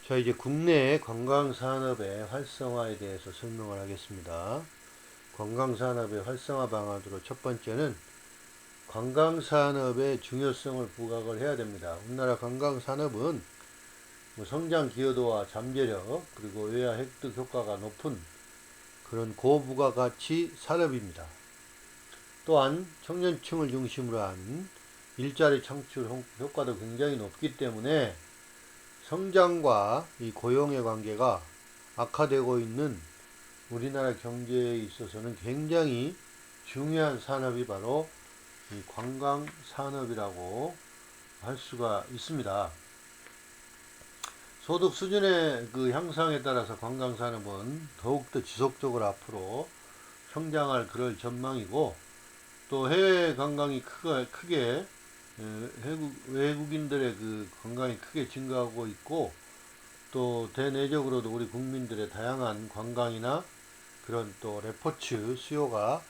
자, 이제 국내 관광산업의 활성화에 대해서 설명을 하겠습니다. 관광산업의 활성화 방안으로 첫 번째는 관광산업의 중요성을 부각을 해야 됩니다. 우리나라 관광산업은 성장 기여도와 잠재력 그리고 외화 획득 효과가 높은 그런 고부가가치 산업입니다. 또한 청년층을 중심으로 한 일자리 창출 효과도 굉장히 높기 때문에 성장과 이 고용의 관계가 악화되고 있는 우리나라 경제에 있어서는 굉장히 중요한 산업이 바로 이 관광 산업이라고 할 수가 있습니다. 소득 수준의 그 향상에 따라서 관광 산업은 더욱더 지속적으로 앞으로 성장할 그럴 전망이고, 또 해외 관광이 크게 외국인들의 그 관광이 크게 증가하고 있고, 또 대내적으로도 우리 국민들의 다양한 관광이나 그런 또 레포츠 수요가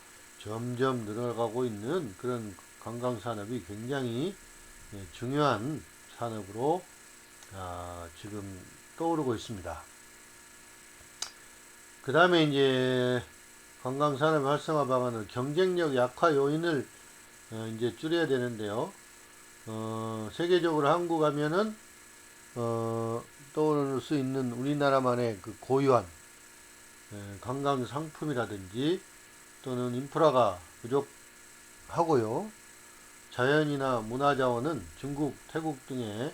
점점 늘어가고 있는 그런 관광 산업이 굉장히 중요한 산업으로 지금 떠오르고 있습니다. 그 다음에 이제 관광 산업 활성화 방안은 경쟁력 약화 요인을 이제 줄여야 되는데요. 세계적으로 한국 하면은 떠오를 수 있는 우리나라만의 그 고유한 관광 상품이라든지 또는 인프라가 부족하고요. 자연이나 문화자원은 중국, 태국 등의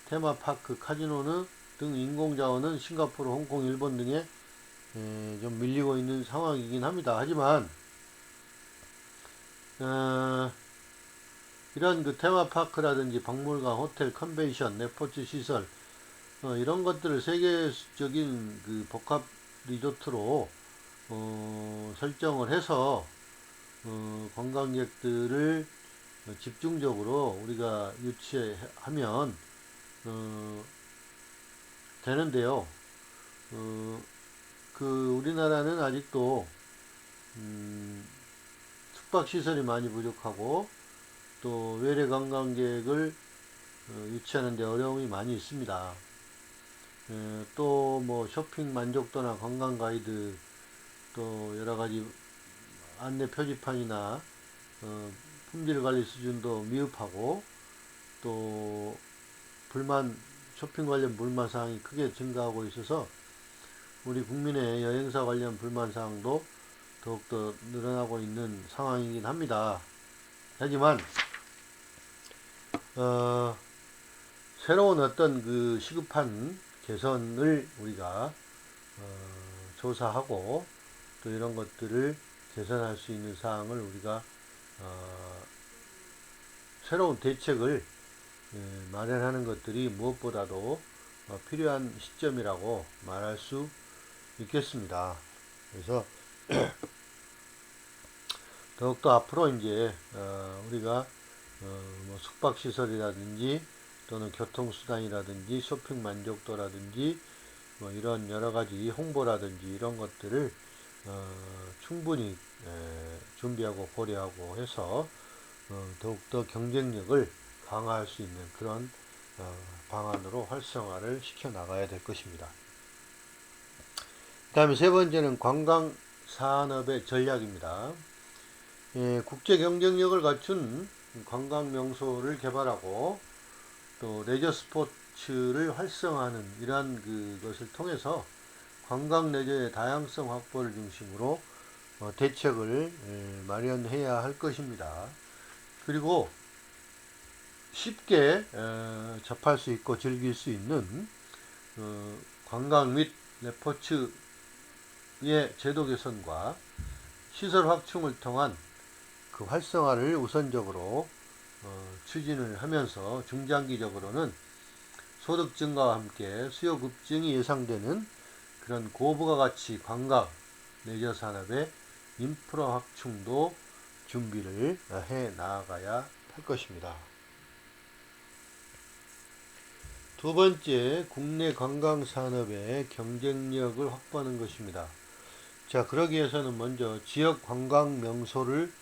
테마파크, 카지노 등 인공자원은 싱가포르, 홍콩, 일본 등에 좀 밀리고 있는 상황이긴 합니다. 하지만 이런 그 테마파크라든지 박물관, 호텔, 컨벤션, 레포츠 시설 이런 것들을 세계적인 그 복합 리조트로 설정을 해서 관광객들을 집중적으로 우리가 유치하면 되는데요. 우리나라는 아직도 숙박시설이 많이 부족하고 또 외래 관광객을 유치하는 데 어려움이 많이 있습니다. 또 뭐 쇼핑 만족도나 관광 가이드 또 여러 가지 안내 표지판이나 품질 관리 수준도 미흡하고, 또 쇼핑 관련 불만 사항이 크게 증가하고 있어서 우리 국민의 여행사 관련 불만 사항도 더욱더 늘어나고 있는 상황이긴 합니다. 하지만 새로운 어떤 그 시급한 개선을 우리가 조사하고 또 이런 것들을 개선할 수 있는 사항을 우리가 새로운 대책을 마련하는 것들이 무엇보다도 필요한 시점이라고 말할 수 있겠습니다. 그래서 더욱더 앞으로 이제 우리가 뭐 숙박시설이라든지 또는 교통수단이라든지 쇼핑 만족도라든지 뭐 이런 여러가지 홍보라든지 이런 것들을 충분히 준비하고 고려하고 해서 더욱더 경쟁력을 강화할 수 있는 그런 방안으로 활성화를 시켜 나가야 될 것입니다. 그 다음에 세 번째는 관광산업의 전략입니다. 국제 경쟁력을 갖춘 관광 명소를 개발하고 또 레저 스포츠를 활성화하는 이러한 그것을 통해서 관광 레저의 다양성 확보를 중심으로 대책을 마련해야 할 것입니다. 그리고 쉽게 접할 수 있고 즐길 수 있는 관광 및 레포츠의 제도 개선과 시설 확충을 통한 그 활성화를 우선적으로 추진을 하면서 중장기적으로는 소득 증가와 함께 수요 급증이 예상되는 그런 고부가가치 관광 레저 산업의 인프라 확충도 준비를 해 나가야 할 것입니다. 두 번째, 국내 관광 산업의 경쟁력을 확보하는 것입니다. 자, 그러기 위해서는 먼저 지역 관광 명소를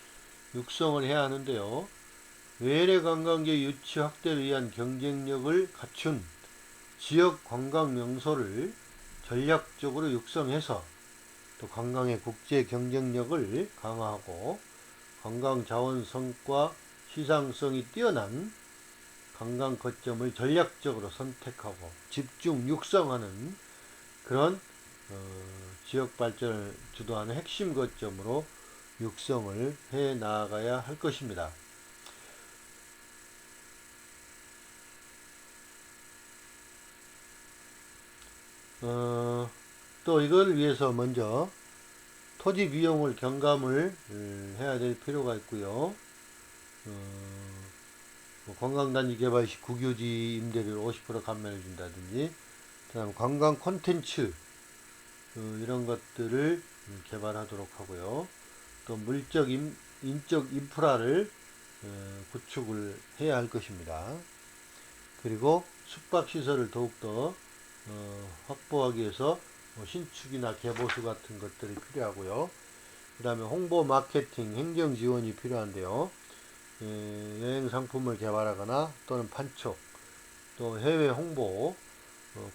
육성을 해야 하는데요. 외래 관광객 유치 확대를 위한 경쟁력을 갖춘 지역 관광 명소를 전략적으로 육성해서 또 관광의 국제 경쟁력을 강화하고 관광 자원성과 시장성이 뛰어난 관광 거점을 전략적으로 선택하고 집중 육성하는 그런 지역 발전을 주도하는 핵심 거점으로 육성을 해 나가야 할 것입니다. 또 이걸 위해서 먼저 토지 비용을 경감을 해야 될 필요가 있고요. 관광단지 개발 시 국유지 임대료를 50% 감면해 준다든지, 그다음 관광 콘텐츠 이런 것들을 개발하도록 하고요. 또 물적 인적 인프라를 구축을 해야 할 것입니다. 그리고 숙박시설을 더욱더 확보하기 위해서 신축이나 개보수 같은 것들이 필요하고요. 그 다음에 홍보, 마케팅, 행정 지원이 필요한데요. 여행 상품을 개발하거나 또는 판촉, 또 해외 홍보,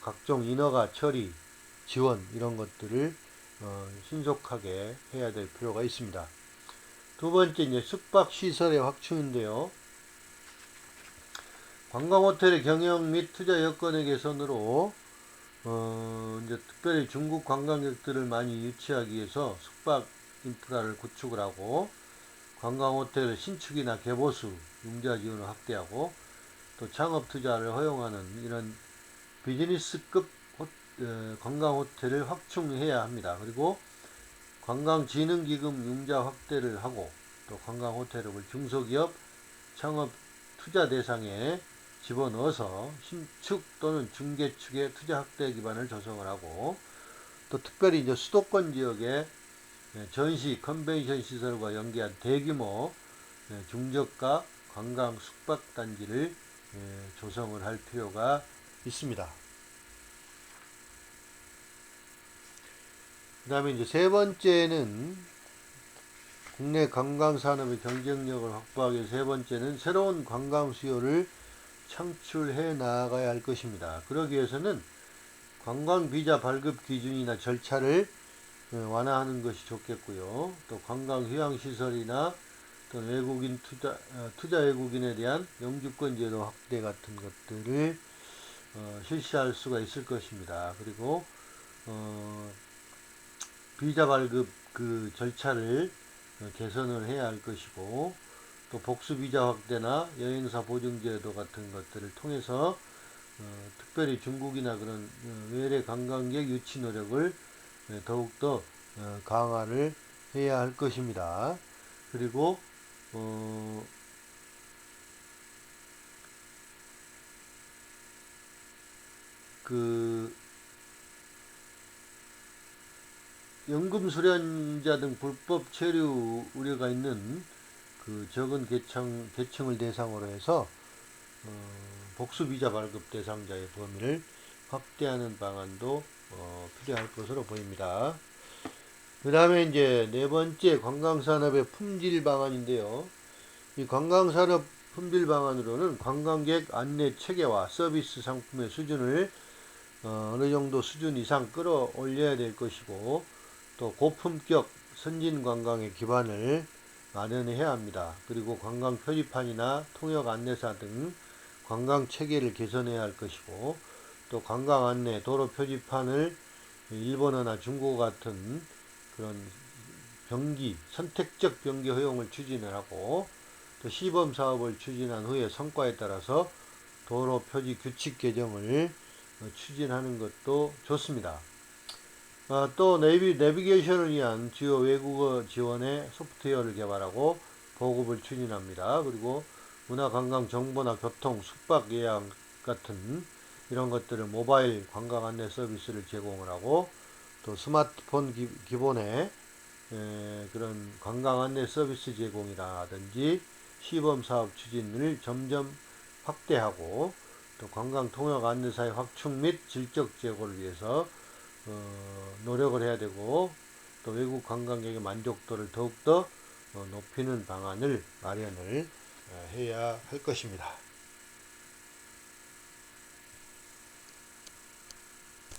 각종 인허가 처리, 지원 이런 것들을 신속하게 해야 될 필요가 있습니다. 두 번째 이제 숙박시설의 확충인데요. 관광호텔의 경영 및 투자 여건의 개선으로 이제 특별히 중국 관광객들을 많이 유치하기 위해서 숙박 인프라를 구축을 하고 관광호텔 신축이나 개보수, 융자 지원을 확대하고 또 창업 투자를 허용하는 이런 비즈니스급 관광호텔을 확충해야 합니다. 그리고 관광진흥기금 융자 확대를 하고 또 관광호텔을 중소기업 창업 투자 대상에 집어넣어서 신축 또는 중개축의 투자 확대 기반을 조성을 하고 또 특별히 이제 수도권 지역에 전시 컨벤션 시설과 연계한 대규모 중저가 관광 숙박 단지를 조성을 할 필요가 있습니다. 그 다음에 이제 세 번째는 국내 관광 산업의 경쟁력을 확보하기 위해 세 번째는 새로운 관광 수요를 창출해 나가야 할 것입니다. 그러기 위해서는 관광 비자 발급 기준이나 절차를 완화하는 것이 좋겠고요. 또 관광 휴양 시설이나 또 외국인 투자 외국인에 대한 영주권 제도 확대 같은 것들을 실시할 수가 있을 것입니다. 그리고 비자 발급 그 절차를 개선을 해야 할 것이고 또 복수 비자 확대나 여행사 보증제도 같은 것들을 통해서 특별히 중국이나 그런 외래 관광객 유치 노력을 더욱더 강화를 해야 할 것입니다. 그리고 그 연금 수련자 등 불법 체류 우려가 있는 그 적은 계층을 대상으로 해서 복수 비자 발급 대상자의 범위를 확대하는 방안도 필요할 것으로 보입니다. 그 다음에 이제 네 번째 관광산업의 품질 방안인데요. 이 관광산업 품질 방안으로는 관광객 안내 체계와 서비스 상품의 수준을 어느 정도 수준 이상 끌어올려야 될 것이고 또 고품격 선진 관광의 기반을 마련해야 합니다. 그리고 관광 표지판이나 통역 안내사 등 관광 체계를 개선해야 할 것이고 또 관광 안내 도로 표지판을 일본어나 중국어 같은 그런 선택적 병기 허용을 추진을 하고 또 시범 사업을 추진한 후에 성과에 따라서 도로 표지 규칙 개정을 추진하는 것도 좋습니다. 또 내비게이션을 위한 주요 외국어 지원의 소프트웨어를 개발하고 보급을 추진합니다. 그리고 문화관광 정보나 교통, 숙박 예약 같은 이런 것들을 모바일 관광 안내 서비스를 제공을 하고 또 스마트폰 기본의 그런 관광 안내 서비스 제공이라든지 시범 사업 추진을 점점 확대하고 또 관광 통역 안내사의 확충 및 질적 제고를 위해서 노력을 해야 되고 또 외국 관광객의 만족도를 더욱더 높이는 방안을 마련을 해야 할 것입니다.